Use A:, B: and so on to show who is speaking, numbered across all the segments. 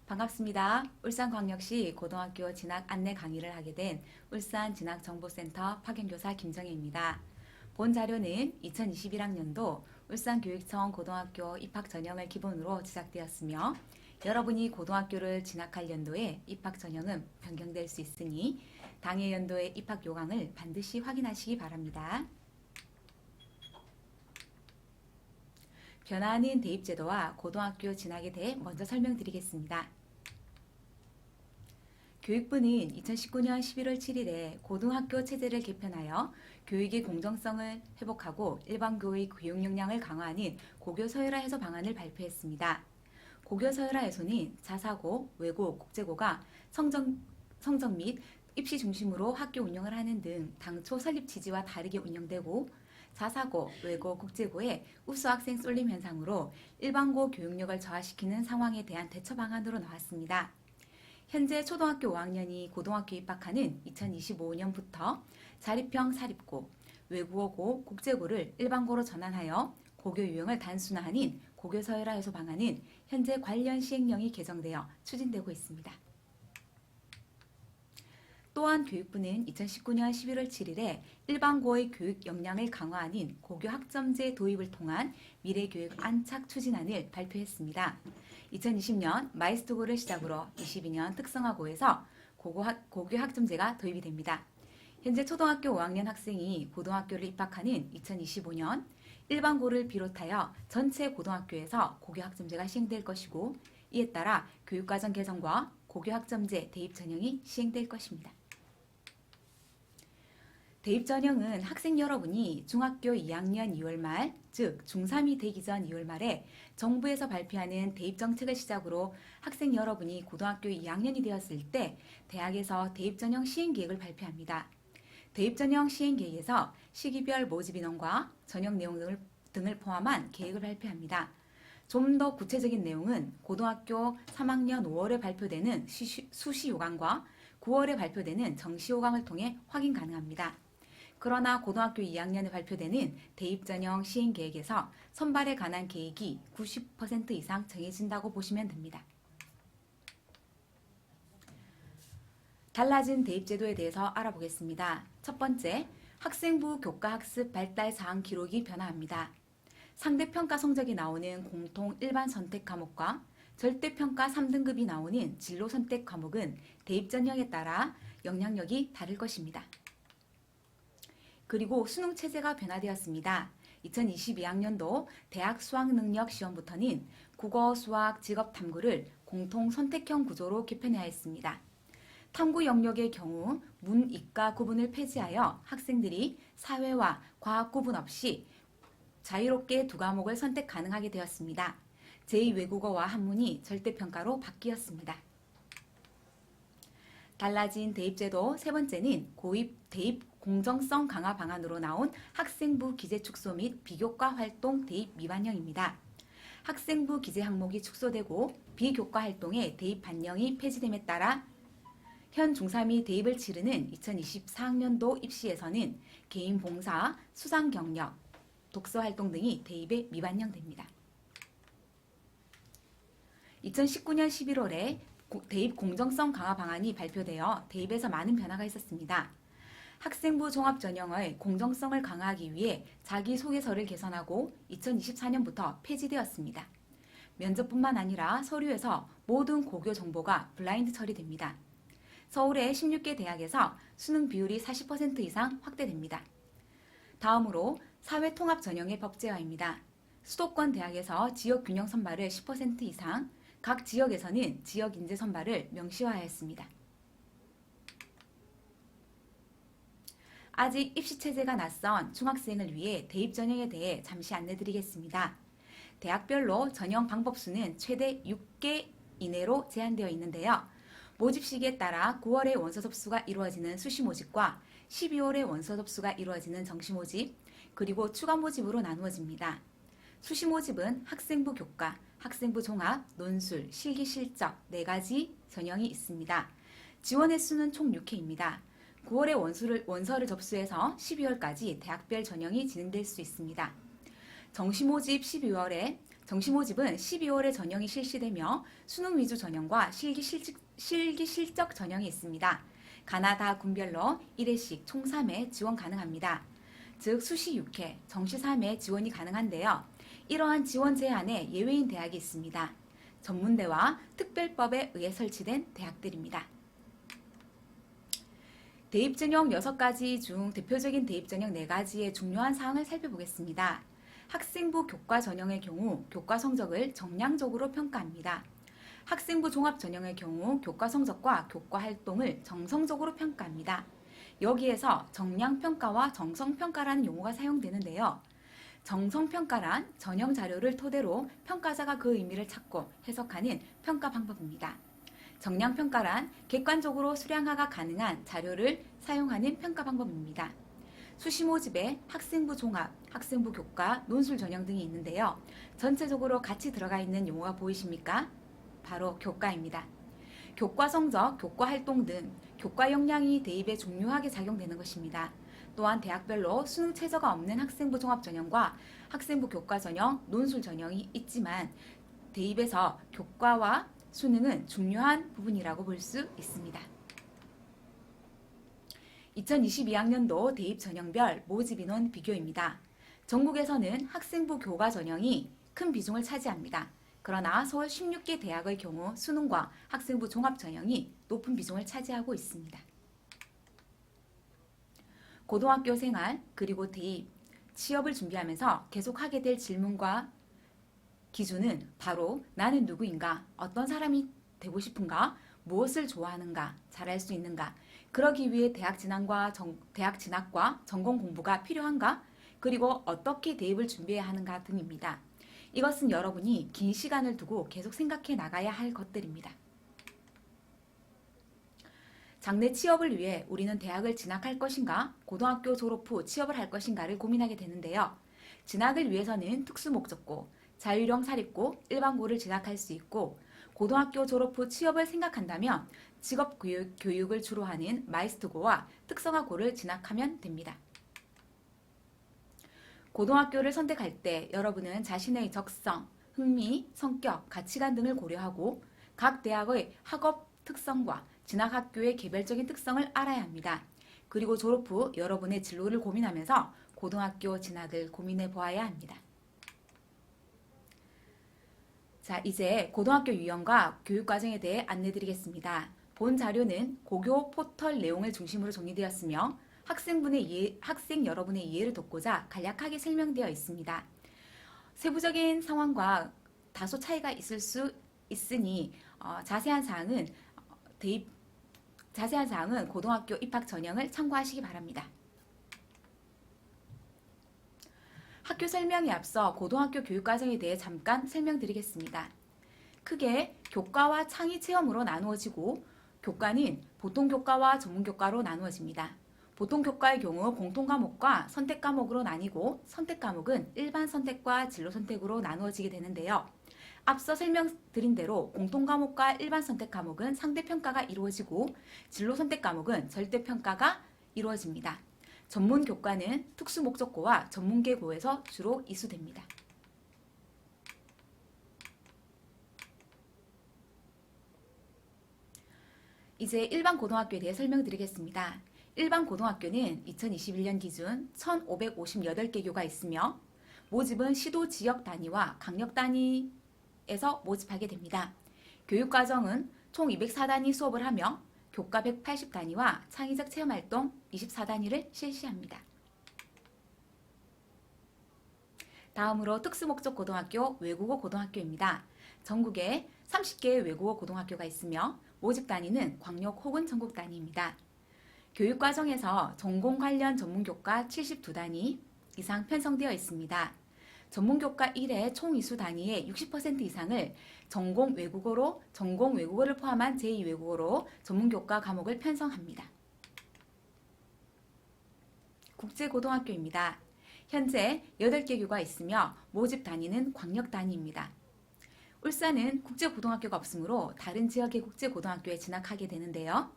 A: 반갑습니다. 울산광역시 고등학교 진학 안내 강의를 하게 된 울산진학정보센터 파견교사 김정혜입니다. 본 자료는 2021학년도 울산교육청 고등학교 입학 전형을 기본으로 제작되었으며 여러분이 고등학교를 진학할 연도에 입학 전형은 변경될 수 있으니 당해 연도의 입학 요강을 반드시 확인하시기 바랍니다. 변화하는 대입제도와 고등학교 진학에 대해 먼저 설명드리겠습니다. 교육부는 2019년 11월 7일에 고등학교 체제를 개편하여 교육의 공정성을 회복하고 일반고의 교육 역량을 강화하는 고교 서열화 해소 방안을 발표했습니다. 고교 서열화 해소는 자사고, 외고, 국제고가 성적 및 입시 중심으로 학교 운영을 하는 등 당초 설립 취지와 다르게 운영되고 자사고, 외고, 국제고의 우수 학생 쏠림 현상으로 일반고 교육력을 저하시키는 상황에 대한 대처 방안으로 나왔습니다. 현재 초등학교 5학년이 고등학교 입학하는 2025년부터 자립형 사립고, 외국어고, 국제고를 일반고로 전환하여 고교 유형을 단순화하는 고교 서열화 해소 방안은 현재 관련 시행령이 개정되어 추진되고 있습니다. 또한 교육부는 2019년 11월 7일에 일반고의 교육 역량을 강화하는 고교 학점제 도입을 통한 미래교육 안착 추진안을 발표했습니다. 2020년 마이스터고를 시작으로 22년 특성화고에서 고교 학점제가 도입이 됩니다. 현재 초등학교 5학년 학생이 고등학교를 입학하는 2025년 일반고를 비롯하여 전체 고등학교에서 고교 학점제가 시행될 것이고 이에 따라 교육과정 개정과 고교 학점제 대입 전형이 시행될 것입니다. 대입 전형은 학생 여러분이 중학교 2학년 2월 말, 즉 중3이 되기 전 2월 말에 정부에서 발표하는 대입 정책을 시작으로 학생 여러분이 고등학교 2학년이 되었을 때 대학에서 대입 전형 시행 계획을 발표합니다. 대입 전형 시행 계획에서 시기별 모집 인원과 전형 내용 등을 포함한 계획을 발표합니다. 좀 더 구체적인 내용은 고등학교 3학년 5월에 발표되는 수시 요강과 9월에 발표되는 정시 요강을 통해 확인 가능합니다. 그러나 고등학교 2학년에 발표되는 대입 전형 시행 계획에서 선발에 관한 계획이 90% 이상 정해진다고 보시면 됩니다. 달라진 대입 제도에 대해서 알아보겠습니다. 첫 번째, 학생부 교과학습 발달 사항 기록이 변화합니다. 상대평가 성적이 나오는 공통 일반 선택 과목과 절대평가 3등급이 나오는 진로 선택 과목은 대입 전형에 따라 영향력이 다를 것입니다. 그리고 수능 체제가 변화되었습니다. 2022학년도 대학 수학능력 시험부터는 국어, 수학, 직업 탐구를 공통 선택형 구조로 개편해야 했습니다. 탐구 영역의 경우 문, 이과 구분을 폐지하여 학생들이 사회와 과학 구분 없이 자유롭게 두 과목을 선택 가능하게 되었습니다. 제2외국어와 한문이 절대평가로 바뀌었습니다. 달라진 대입제도 세 번째는 고입 대입 공정성 강화 방안으로 나온 학생부 기재 축소 및 비교과 활동 대입 미반영입니다. 학생부 기재 항목이 축소되고 비교과 활동의 대입 반영이 폐지됨에 따라 현 중3이 대입을 치르는 2024학년도 입시에서는 개인 봉사, 수상 경력, 독서 활동 등이 대입에 미반영됩니다. 2019년 11월에 대입 공정성 강화 방안이 발표되어 대입에서 많은 변화가 있었습니다. 학생부 종합전형의 공정성을 강화하기 위해 자기소개서를 개선하고 2024년부터 폐지되었습니다. 면접뿐만 아니라 서류에서 모든 고교 정보가 블라인드 처리됩니다. 서울의 16개 대학에서 수능 비율이 40% 이상 확대됩니다. 다음으로 사회통합전형의 법제화입니다. 수도권 대학에서 지역균형 선발을 10% 이상, 각 지역에서는 지역인재 선발을 명시화하였습니다. 아직 입시체제가 낯선 중학생을 위해 대입 전형에 대해 잠시 안내드리겠습니다. 대학별로 전형 방법수는 최대 6개 이내로 제한되어 있는데요. 모집 시기에 따라 9월에 원서 접수가 이루어지는 수시 모집과 12월에 원서 접수가 이루어지는 정시 모집, 그리고 추가 모집으로 나누어집니다. 수시 모집은 학생부 교과, 학생부 종합, 논술, 실기 실적 4가지 전형이 있습니다. 지원 횟수는 총 6회입니다. 9월에 원서를 접수해서 12월까지 대학별 전형이 진행될 수 있습니다. 정시 모집 12월에 정시 모집은 12월에 전형이 실시되며 수능 위주 전형과 실기 실적 전형이 있습니다. 가나다 군별로 1회씩 총 3회 지원 가능합니다. 즉 수시 6회, 정시 3회 지원이 가능한데요. 이러한 지원 제한에 예외인 대학이 있습니다. 전문대와 특별법에 의해 설치된 대학들입니다. 대입전형 6가지 중 대표적인 대입전형 4가지의 중요한 사항을 살펴보겠습니다. 학생부 교과 전형의 경우 교과 성적을 정량적으로 평가합니다. 학생부 종합 전형의 경우 교과 성적과 교과 활동을 정성적으로 평가합니다. 여기에서 정량평가와 정성평가라는 용어가 사용되는데요. 정성평가란 전형 자료를 토대로 평가자가 그 의미를 찾고 해석하는 평가 방법입니다. 정량평가란 객관적으로 수량화가 가능한 자료를 사용하는 평가 방법입니다. 수시 모집에 학생부 종합, 학생부 교과, 논술 전형 등이 있는데요. 전체적으로 같이 들어가 있는 용어가 보이십니까? 바로 교과입니다. 교과 성적, 교과 활동 등 교과 역량이 대입에 중요하게 작용되는 것입니다. 또한 대학별로 수능 최저가 없는 학생부 종합 전형과 학생부 교과 전형, 논술 전형이 있지만 대입에서 교과와 수능은 중요한 부분이라고 볼 수 있습니다. 2022학년도 대입 전형별 모집 인원 비교입니다. 전국에서는 학생부 교과 전형이 큰 비중을 차지합니다. 그러나 서울 16개 대학의 경우 수능과 학생부 종합 전형이 높은 비중을 차지하고 있습니다. 고등학교 생활 그리고 대입, 취업을 준비하면서 계속 하게 될 질문과 기준은 바로 나는 누구인가, 어떤 사람이 되고 싶은가, 무엇을 좋아하는가, 잘할 수 있는가, 그러기 위해 대학 진학과 전공 공부가 필요한가, 그리고 어떻게 대입을 준비해야 하는가 등입니다. 이것은 여러분이 긴 시간을 두고 계속 생각해 나가야 할 것들입니다. 장래 취업을 위해 우리는 대학을 진학할 것인가, 고등학교 졸업 후 취업을 할 것인가를 고민하게 되는데요. 진학을 위해서는 특수목적고, 자율형 사립고, 일반고를 진학할 수 있고, 고등학교 졸업 후 취업을 생각한다면 직업교육을 주로 하는 마이스터고와 특성화고를 진학하면 됩니다. 고등학교를 선택할 때 여러분은 자신의 적성, 흥미, 성격, 가치관 등을 고려하고 각 대학의 학업 특성과 진학학교의 개별적인 특성을 알아야 합니다. 그리고 졸업 후 여러분의 진로를 고민하면서 고등학교 진학을 고민해 보아야 합니다. 자, 이제 고등학교 유형과 교육과정에 대해 안내드리겠습니다. 본 자료는 고교 포털 내용을 중심으로 정리되었으며 학생 여러분의 이해를 돕고자 간략하게 설명되어 있습니다. 세부적인 상황과 다소 차이가 있을 수 있으니 자세한 사항은 고등학교 입학 전형을 참고하시기 바랍니다. 학교 설명에 앞서 고등학교 교육과정에 대해 잠깐 설명드리겠습니다. 크게 교과와 창의 체험으로 나누어지고 교과는 보통교과와 전문교과로 나누어집니다. 보통교과의 경우 공통과목과 선택과목으로 나뉘고 선택과목은 일반 선택과 진로 선택으로 나누어지게 되는데요. 앞서 설명드린 대로 공통과목과 일반 선택과목은 상대평가가 이루어지고 진로 선택과목은 절대평가가 이루어집니다. 전문교과는 특수목적고와 전문계고에서 주로 이수됩니다. 이제 일반 고등학교에 대해 설명드리겠습니다. 일반 고등학교는 2021년 기준 1,558개 교가 있으며 모집은 시도 지역 단위와 강력 단위에서 모집하게 됩니다. 교육과정은 총 204단위 수업을 하며 교과 180단위와 창의적 체험활동 24단위를 실시합니다. 다음으로 특수목적 고등학교, 외국어 고등학교입니다. 전국에 30개의 외국어 고등학교가 있으며 모집 단위는 광역 혹은 전국 단위입니다. 교육과정에서 전공 관련 전문교과 72단위 이상 편성되어 있습니다. 전문교과 1회 총 이수 단위의 60% 이상을 전공 외국어를 포함한 제2외국어로 전문교과 과목을 편성합니다. 국제고등학교입니다. 현재 8개 교가 있으며 모집 단위는 광역 단위입니다. 울산은 국제고등학교가 없으므로 다른 지역의 국제고등학교에 진학하게 되는데요.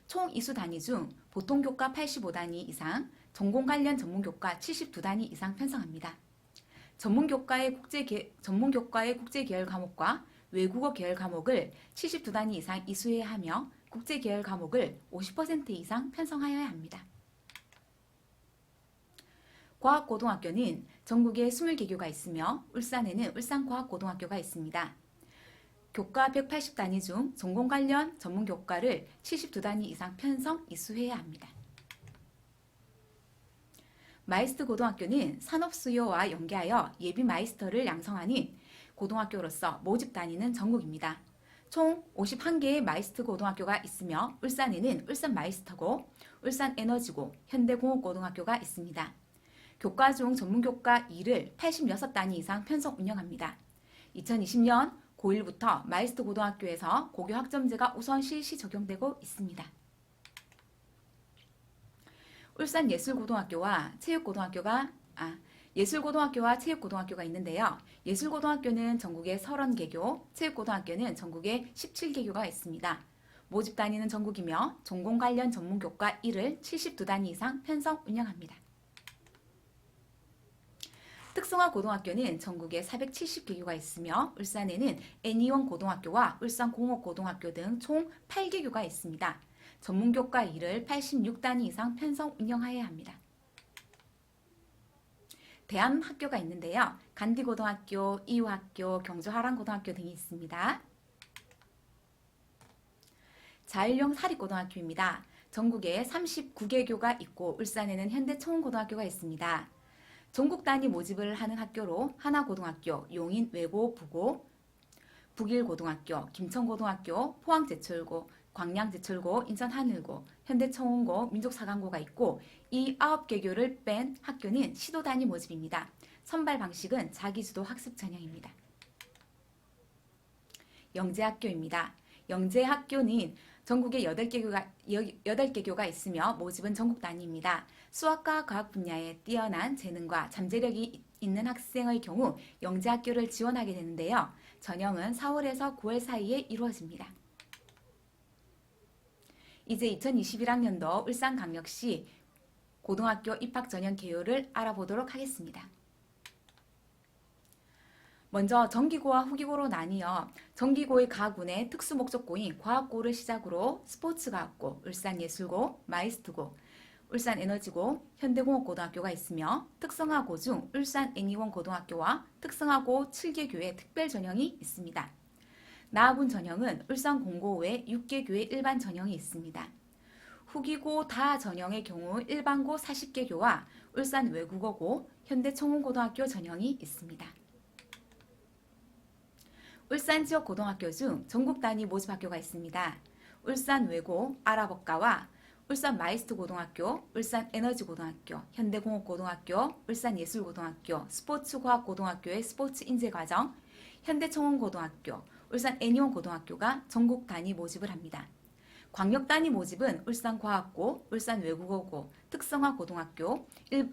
A: 총 이수 단위 중 보통교과 85단위 이상, 전공 관련 전문교과 72단위 이상 편성합니다. 전문교과의 국제계열 과목과 외국어 계열 과목을 72단위 이상 이수해야 하며 국제계열 과목을 50% 이상 편성하여야 합니다. 과학고등학교는 전국에 20개교가 있으며 울산에는 울산과학고등학교가 있습니다. 교과 180단위 중 전공 관련 전문교과를 72단위 이상 편성 이수해야 합니다. 마이스트 고등학교는 산업수요와 연계하여 예비 마이스터를 양성하는 고등학교로서 모집 단위는 전국입니다. 총 51개의 마이스트 고등학교가 있으며 울산에는 울산 마이스터고 울산에너지고 현대공업고등학교가 있습니다. 교과 중 전문교과 2를 86단위 이상 편성 운영합니다. 2020년 고1부터 마이스트 고등학교에서 고교 학점제가 우선 실시 적용되고 있습니다. 울산 예술고등학교와 체육고등학교가 있는데요. 예술고등학교는 전국에 30개교, 체육고등학교는 전국에 17개교가 있습니다. 모집 단위는 전국이며 전공 관련 전문교과 1을 72단위 이상 편성 운영합니다. 특성화 고등학교는 전국에 470개교가 있으며 울산에는 애니원 고등학교와 울산공업고등학교 등 총 8개교가 있습니다. 전문교과 1을 86단위 이상 편성 운영하여야 합니다. 대안학교가 있는데요. 간디고등학교, 이유학교, 경주하란고등학교 등이 있습니다. 자율형 사립고등학교입니다. 전국에 39개교가 있고 울산에는 현대청운고등학교가 있습니다. 전국 단위 모집을 하는 학교로 하나고등학교, 용인외고 부고, 북일고등학교, 김천고등학교, 포항제철고, 광양제철고, 인천하늘고, 현대청운고, 민족사관고가 있고 이 9개교를 뺀 학교는 시도 단위 모집입니다. 선발 방식은 자기주도 학습 전형입니다. 영재학교입니다. 영재학교는 전국에 8개교가 있으며 모집은 전국 단위입니다. 수학과 과학 분야에 뛰어난 재능과 잠재력이 있는 학생의 경우 영재학교를 지원하게 되는데요. 전형은 4월에서 9월 사이에 이루어집니다. 이제 2021학년도 울산광역시 고등학교 입학 전형 개요를 알아보도록 하겠습니다. 먼저 정기고와 후기고로 나뉘어 정기고의 가군의 특수목적고인 과학고를 시작으로 스포츠과학고, 울산예술고, 마이스트고, 울산에너지고, 현대공업고등학교가 있으며 특성화고 중 울산애니원고등학교와 특성화고 7개교의 특별 전형이 있습니다. 나아군 전형은 울산공고 외 6개교의 일반 전형이 있습니다. 후기고 다 전형의 경우 일반고 40개교와 울산외국어고, 현대청운고등학교 전형이 있습니다. 울산 지역 고등학교 중 전국 단위 모집 학교가 있습니다. 울산외고 아라버가와 울산 마이스트 고등학교, 울산 에너지 고등학교, 현대공업고등학교, 울산예술고등학교, 스포츠과학고등학교의 스포츠 인재과정, 현대청운고등학교, 울산 애니원 고등학교가 전국 단위 모집을 합니다. 광역 단위 모집은 울산과학고, 울산외국어고, 특성화고등학교,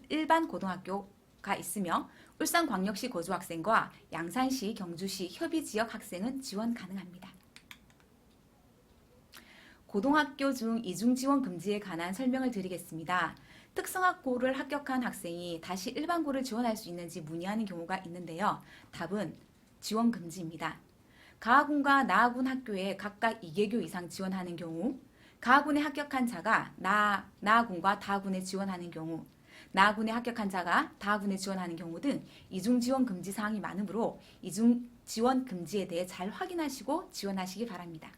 A: 일반 고등학교가 있으며 울산광역시 거주 학생과 양산시, 경주시 협의지역 학생은 지원 가능합니다. 고등학교 중 이중 지원 금지에 관한 설명을 드리겠습니다. 특성화고를 합격한 학생이 다시 일반고를 지원할 수 있는지 문의하는 경우가 있는데요. 답은 지원 금지입니다. 가하군과 나하군 학교에 각각 2개교 이상 지원하는 경우, 가하군에 합격한 자가 나하군과 다하군에 지원하는 경우, 나하군에 합격한 자가 다하군에 지원하는 경우 등 이중 지원 금지 사항이 많으므로 이중 지원 금지에 대해 잘 확인하시고 지원하시기 바랍니다.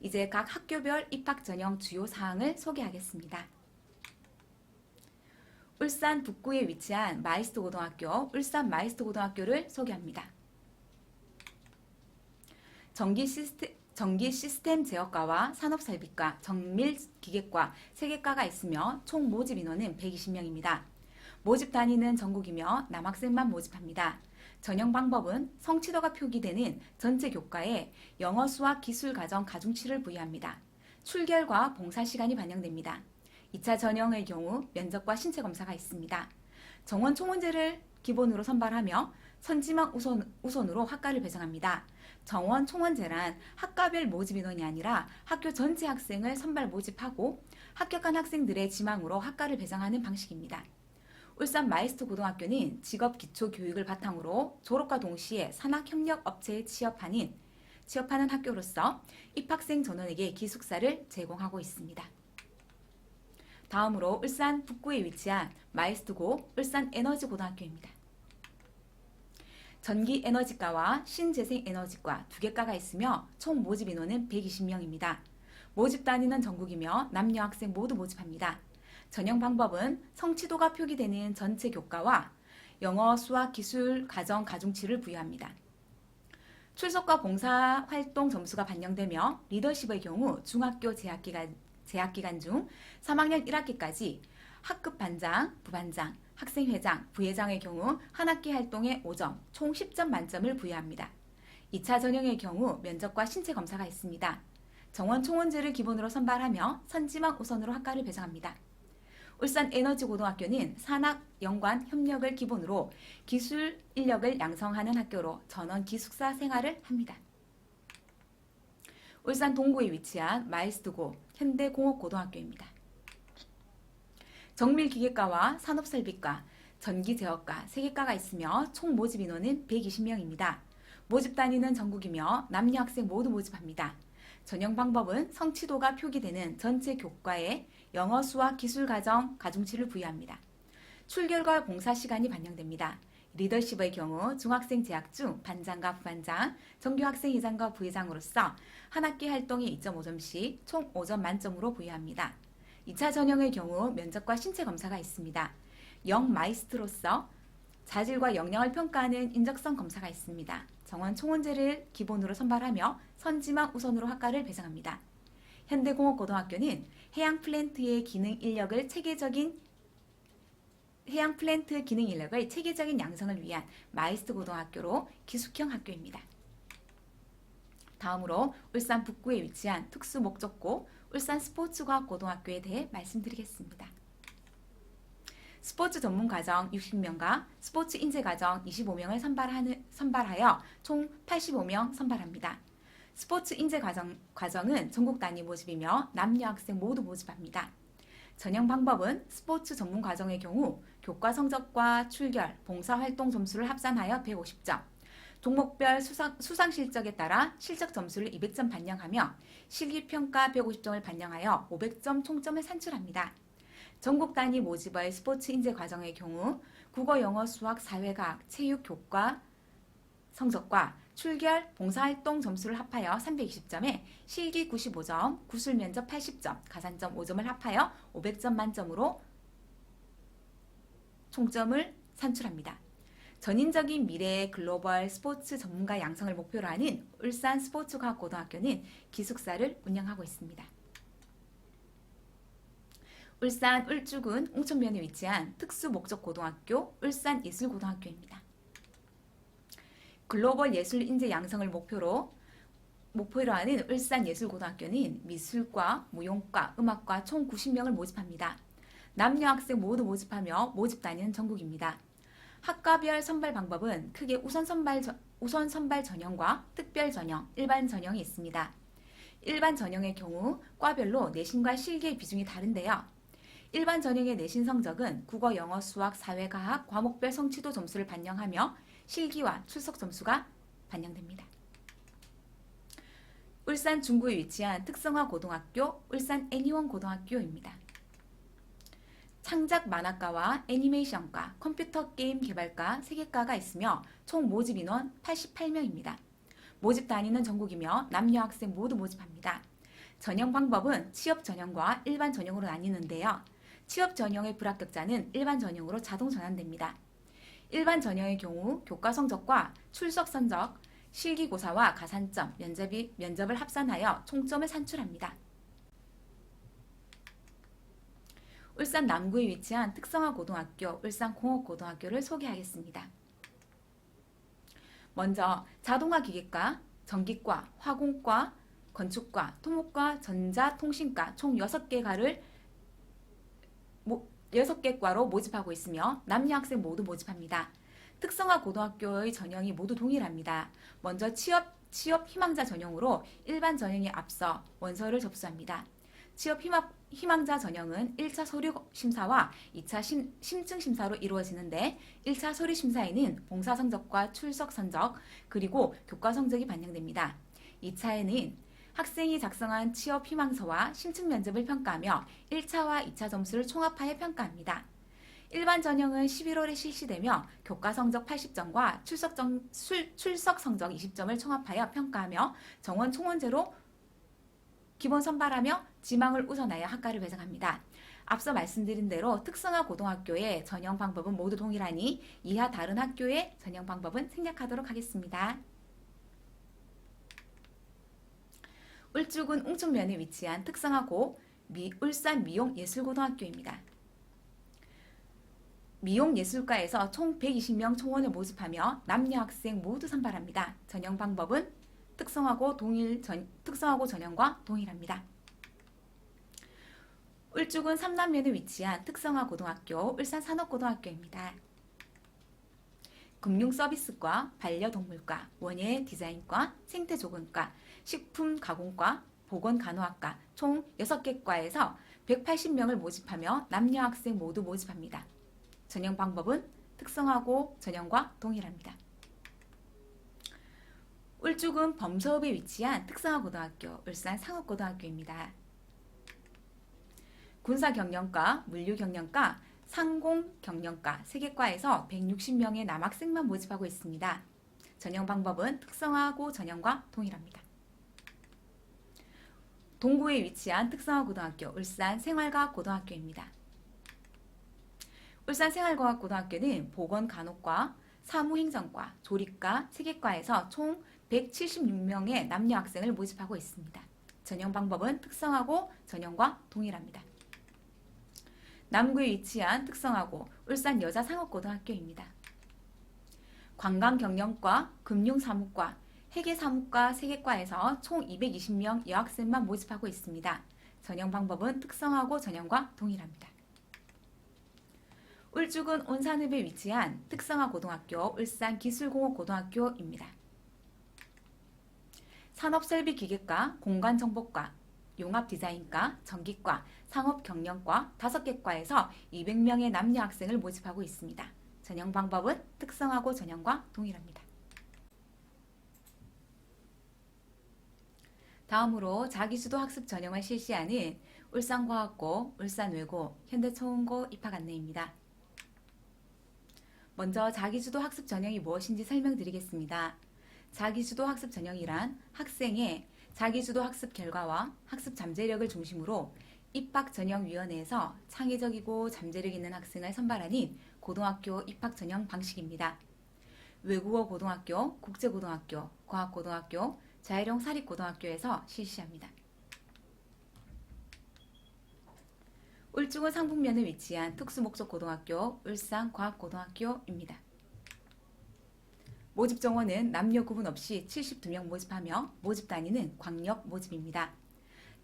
A: 이제 각 학교별 입학 전형 주요 사항을 소개하겠습니다. 울산 북구에 위치한 마이스트 고등학교, 울산 마이스트 고등학교를 소개합니다. 전기 시스템 제어과와 산업설비과, 정밀기계과 3개과가 있으며 총 모집 인원은 120명입니다. 모집 단위는 전국이며 남학생만 모집합니다. 전형 방법은 성취도가 표기되는 전체 교과에 영어, 수학, 기술, 가정, 가중치를 부여합니다. 출결과 봉사 시간이 반영됩니다. 2차 전형의 경우 면접과 신체 검사가 있습니다. 정원 총원제를 기본으로 선발하며 선지망 우선으로 학과를 배정합니다. 정원 총원제란 학과별 모집 인원이 아니라 학교 전체 학생을 선발 모집하고 합격한 학생들의 지망으로 학과를 배정하는 방식입니다. 울산 마이스터 고등학교는 직업 기초 교육을 바탕으로 졸업과 동시에 산학협력업체에 취업하는 학교로서 입학생 전원에게 기숙사를 제공하고 있습니다. 다음으로 울산 북구에 위치한 마이스트고 울산에너지고등학교입니다. 전기에너지과와 신재생에너지과 두 개 과가 있으며 총 모집 인원은 120명입니다. 모집 단위는 전국이며 남녀 학생 모두 모집합니다. 전형 방법은 성취도가 표기되는 전체 교과와 영어, 수학, 기술, 가정, 가중치를 부여합니다. 출석과 봉사활동 점수가 반영되며 리더십의 경우 중학교 재학기간 중 3학년 1학기까지 학급 반장, 부반장, 학생회장, 부회장의 경우 한 학기 활동에 5점, 총 10점 만점을 부여합니다. 2차 전형의 경우 면접과 신체 검사가 있습니다. 정원 총원제를 기본으로 선발하며 선지망 우선으로 학과를 배정합니다. 울산에너지고등학교는 산학 연관 협력을 기본으로 기술 인력을 양성하는 학교로 전원 기숙사 생활을 합니다. 울산 동구에 위치한 마이스트고 현대공업고등학교입니다. 정밀기계과와 산업설비과, 전기제어과 3개과가 있으며 총 모집 인원은 120명입니다. 모집 단위는 전국이며 남녀 학생 모두 모집합니다. 전형 방법은 성취도가 표기되는 전체 교과에 영어, 수학, 기술, 가정, 가중치를 부여합니다. 출결과 봉사 시간이 반영됩니다. 리더십의 경우 중학생 재학 중 반장과 부반장, 정규학생회장과 부회장으로서 한 학기 활동에 2.5점씩 총 5점 만점으로 부여합니다. 2차 전형의 경우 면접과 신체 검사가 있습니다. 영 마이스트로서 자질과 역량을 평가하는 인적성 검사가 있습니다. 정원 총원제를 기본으로 선발하며 선지망 우선으로 학과를 배정합니다. 현대공업고등학교는 해양 플랜트 기능 인력의 체계적인 양성을 위한 마이스트 고등학교로 기숙형 학교입니다. 다음으로 울산 북구에 위치한 특수목적고 울산스포츠과학고등학교에 대해 말씀드리겠습니다. 스포츠 전문과정 60명과 스포츠 인재과정 25명을 선발하여 총 85명 선발합니다. 스포츠 인재과정은 전국 단위 모집이며 남녀 학생 모두 모집합니다. 전형 방법은 스포츠 전문과정의 경우 교과 성적과 출결, 봉사활동 점수를 합산하여 150점, 종목별 수상 실적에 따라 실적 점수를 200점 반영하며 실기평가 150점을 반영하여 500점 총점을 산출합니다. 전국 단위 모집의 스포츠 인재 과정의 경우 국어, 영어, 수학, 사회과학, 체육, 교과 성적과 출결, 봉사활동 점수를 합하여 320점에 실기 95점, 구술 면접 80점, 가산점 5점을 합하여 500점 만점으로 총점을 산출합니다. 전인적인 미래의 글로벌 스포츠 전문가 양성을 목표로 하는 울산 스포츠과학고등학교는 기숙사를 운영하고 있습니다. 울산 울주군 웅천면에 위치한 특수목적고등학교 울산예술고등학교입니다. 글로벌 예술 인재 양성을 목표로 하는 울산예술고등학교는 미술과, 무용과, 음악과 총 90명을 모집합니다. 남녀 학생 모두 모집하며 모집 단위는 전국입니다. 학과별 선발 방법은 크게 우선 선발 전형과 특별 전형, 일반 전형이 있습니다. 일반 전형의 경우 과별로 내신과 실기의 비중이 다른데요. 일반 전형의 내신 성적은 국어, 영어, 수학, 사회과학 과목별 성취도 점수를 반영하며 실기와 출석 점수가 반영됩니다. 울산 중구에 위치한 특성화고등학교 울산 애니원고등학교입니다. 창작 만화과와 애니메이션과 컴퓨터 게임 개발과 3개과가 있으며 총 모집 인원 88명입니다. 모집 단위는 전국이며 남녀 학생 모두 모집합니다. 전형 방법은 취업 전형과 일반 전형으로 나뉘는데요. 취업 전형의 불합격자는 일반 전형으로 자동 전환됩니다. 일반 전형의 경우 교과 성적과 출석 성적, 실기고사와 가산점, 면접을 합산하여 총점을 산출합니다. 울산 남구에 위치한 특성화고등학교 울산공업고등학교를 소개하겠습니다. 먼저 자동화기계과, 전기과, 화공과, 건축과, 토목과, 전자통신과 총 6개 과로 모집하고 있으며 남녀 학생 모두 모집합니다. 특성화고등학교의 전형이 모두 동일합니다. 먼저 취업 희망자 전형으로 일반 전형에 앞서 원서를 접수합니다. 취업 희망자 전형은 1차 서류 심사와 2차 심층 심사로 이루어지는데 1차 서류 심사에는 봉사 성적과 출석 성적 그리고 교과 성적이 반영됩니다. 2차에는 학생이 작성한 취업 희망서와 심층 면접을 평가하며 1차와 2차 점수를 총합하여 평가합니다. 일반 전형은 11월에 실시되며 교과 성적 80점과 출석 성적 20점을 총합하여 평가하며 정원 총원제로 기본 선발하며 지망을 우선하여 학과를 배정합니다. 앞서 말씀드린 대로 특성화 고등학교의 전형 방법은 모두 동일하니 이하 다른 학교의 전형 방법은 생략하도록 하겠습니다. 울주군 웅천면에 위치한 특성화고 울산 미용예술고등학교입니다. 미용예술과에서 총 120명 총원을 모집하며 남녀 학생 모두 선발합니다. 전형 방법은 특성화고 전형과 동일합니다. 울주군 삼남면에 위치한 특성화고등학교 울산산업고등학교입니다. 금융서비스과, 반려동물과, 원예 디자인과, 생태조건과, 식품가공과, 보건간호학과 총 6개 과에서 180명을 모집하며 남녀 학생 모두 모집합니다. 전형 방법은 특성화고 전형과 동일합니다. 울주군 범서읍에 위치한 특성화고등학교 울산상업고등학교입니다. 군사경영과, 물류경영과, 상공경영과 3개과에서 160명의 남학생만 모집하고 있습니다. 전형 방법은 특성화고 전형과 동일합니다. 동구에 위치한 특성화고등학교 울산생활과학고등학교입니다. 울산생활과학고등학교는 보건간호과, 사무행정과, 조리과 3개과에서 총 176명의 남녀 학생을 모집하고 있습니다. 전형 방법은 특성화고 전형과 동일합니다. 남구에 위치한 특성화고 울산여자상업고등학교입니다. 관광경영과, 금융사무과, 회계사무과 3개과에서 총 220명 여학생만 모집하고 있습니다. 전형 방법은 특성화고 전형과 동일합니다. 울주군 온산읍에 위치한 특성화고등학교 울산기술공업고등학교입니다. 산업설비기계과, 공간정보과, 용합디자인과, 전기과, 상업경영과 5개 과에서 200명의 남녀 학생을 모집하고 있습니다. 전형 방법은 특성화고 전형과 동일합니다. 다음으로 자기주도 학습 전형을 실시하는 울산과학고, 울산외고, 현대초원고 입학 안내입니다. 먼저 자기주도 학습 전형이 무엇인지 설명드리겠습니다. 자기주도 학습 전형이란 학생의 자기주도 학습 결과와 학습 잠재력을 중심으로 입학전형위원회에서 창의적이고 잠재력 있는 학생을 선발하는 고등학교 입학 전형 방식입니다. 외국어 고등학교, 국제고등학교, 과학고등학교, 자율형 사립고등학교에서 실시합니다. 울주군 상북면에 위치한 특수목적고등학교 울산과학고등학교입니다. 모집 정원은 남녀 구분 없이 72명 모집하며 모집 단위는 광역 모집입니다.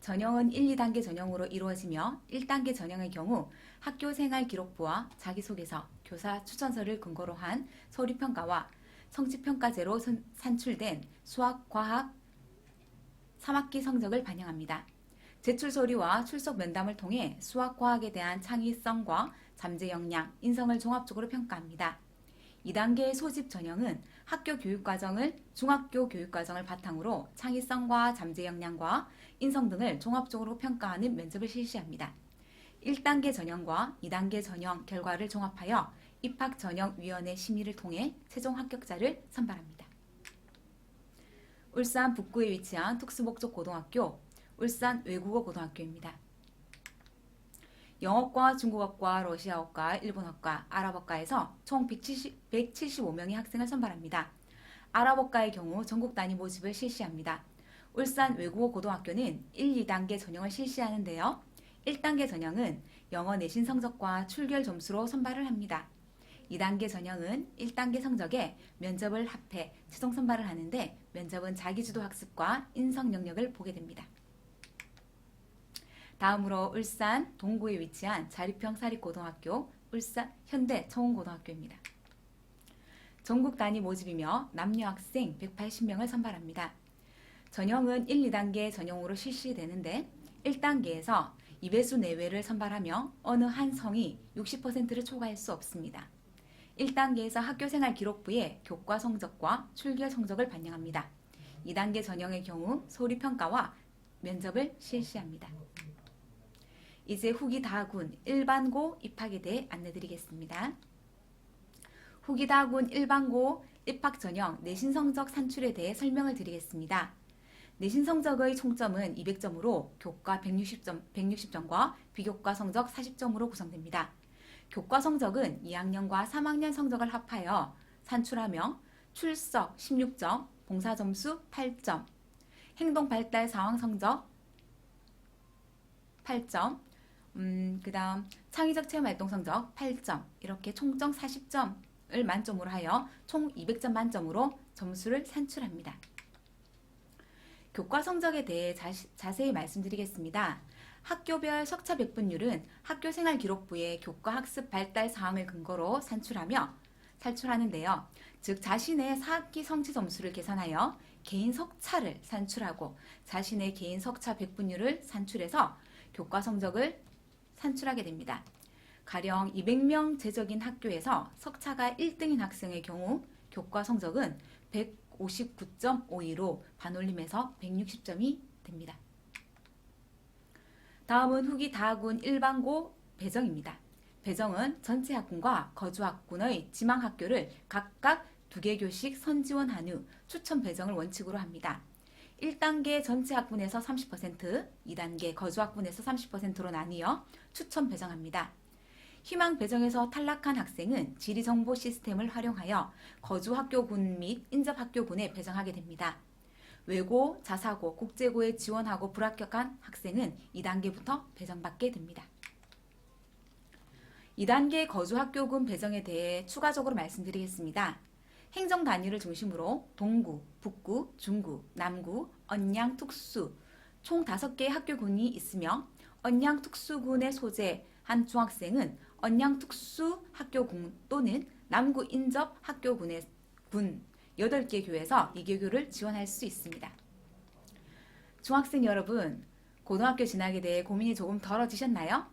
A: 전형은 1, 2단계 전형으로 이루어지며 1단계 전형의 경우 학교생활기록부와 자기소개서, 교사 추천서를 근거로 한 서류평가와 성취평가제로 산출된 수학, 과학 3학기 성적을 반영합니다. 제출 서류와 출석 면담을 통해 수학, 과학에 대한 창의성과 잠재 역량, 인성을 종합적으로 평가합니다. 2단계의 소집 전형은 학교 교육과정을 중학교 교육과정을 바탕으로 창의성과 잠재 역량과 인성 등을 종합적으로 평가하는 면접을 실시합니다. 1단계 전형과 2단계 전형 결과를 종합하여 입학전형위원회 심의를 통해 최종 합격자를 선발합니다. 울산 북구에 위치한 특수목적고등학교 울산외국어고등학교입니다. 영어과, 중국어과, 러시아어과, 일본어과, 아랍어과에서 총 175명의 학생을 선발합니다. 아랍어과의 경우 전국 단위 모집을 실시합니다. 울산 외국어 고등학교는 1, 2단계 전형을 실시하는데요. 1단계 전형은 영어 내신 성적과 출결 점수로 선발을 합니다. 2단계 전형은 1단계 성적에 면접을 합해 최종 선발을 하는데 면접은 자기주도 학습과 인성 영역을 보게 됩니다. 다음으로 울산 동구에 위치한 자립형 사립고등학교 울산 현대초원고등학교입니다. 전국 단위 모집이며 남녀 학생 180명을 선발합니다. 전형은 1, 2단계 전형으로 실시되는데 1단계에서 2배수 내외를 선발하며 어느 한 성이 60%를 초과할 수 없습니다. 1단계에서 학교생활 기록부에 교과 성적과 출결 성적을 반영합니다. 2단계 전형의 경우 소리평가와 면접을 실시합니다. 이제 후기 다군 일반고 입학에 대해 안내드리겠습니다. 후기 다군 일반고 입학 전형 내신 성적 산출에 대해 설명을 드리겠습니다. 내신 성적의 총점은 200점으로 교과 160점과 비교과 성적 40점으로 구성됩니다. 교과 성적은 2학년과 3학년 성적을 합하여 산출하며 출석 16점, 봉사 점수 8점, 행동 발달 상황 성적 8점, 그 다음 창의적 체험 활동 성적 8점, 이렇게 총점 40점을 만점으로 하여 총 200점 만점으로 점수를 산출합니다. 교과 성적에 대해 자세히 말씀드리겠습니다. 학교별 석차 배분율은 학교생활 기록부에 교과 학습 발달 사항을 근거로 산출하는데요. 즉 자신의 4학기 성취 점수를 계산하여 개인 석차를 산출하고 자신의 개인 석차 배분율을 산출해서 교과 성적을 산출하게 됩니다. 가령 200명 제적인 학교에서 석차가 1등인 학생의 경우 교과 성적은 159.52로 반올림해서 160점이 됩니다. 다음은 후기 다군 일반고 배정입니다. 배정은 전체 학군과 거주 학군의 지망 학교를 각각 2개 교씩 선지원한 후 추천 배정을 원칙으로 합니다. 1단계 전체 학군에서 30%, 2단계 거주 학군에서 30%로 나뉘어 추천 배정합니다. 희망 배정에서 탈락한 학생은 지리정보 시스템을 활용하여 거주 학교군 및 인접 학교군에 배정하게 됩니다. 외고, 자사고, 국제고에 지원하고 불합격한 학생은 2단계부터 배정받게 됩니다. 2단계 거주 학교군 배정에 대해 추가적으로 말씀드리겠습니다. 행정 단위를 중심으로 동구, 북구, 중구, 남구, 언양, 특수 총 5개의 학교군이 있으며 언양 특수군에 소재한 중학생은 언양 특수학교군 또는 남구 인접 학교군의 군 8개 교에서 2개 교를 지원할 수 있습니다. 중학생 여러분, 고등학교 진학에 대해 고민이 조금 덜어지셨나요?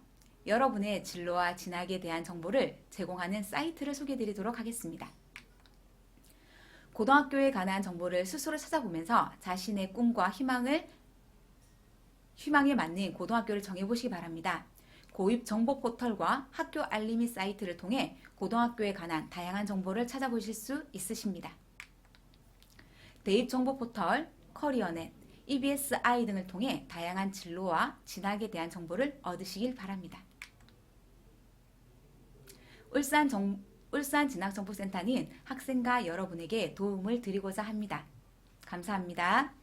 A: 여러분의 진로와 진학에 대한 정보를 제공하는 사이트를 소개해드리도록 하겠습니다. 고등학교에 관한 정보를 스스로 찾아보면서 자신의 꿈과 희망에 맞는 고등학교를 정해보시기 바랍니다. 고입 정보 포털과 학교 알림이 사이트를 통해 고등학교에 관한 다양한 정보를 찾아보실 수 있으십니다. 대입 정보 포털, 커리어넷, EBSI 등을 통해 다양한 진로와 진학에 대한 정보를 얻으시길 바랍니다. 울산 진학정보센터는 학생과 여러분에게 도움을 드리고자 합니다. 감사합니다.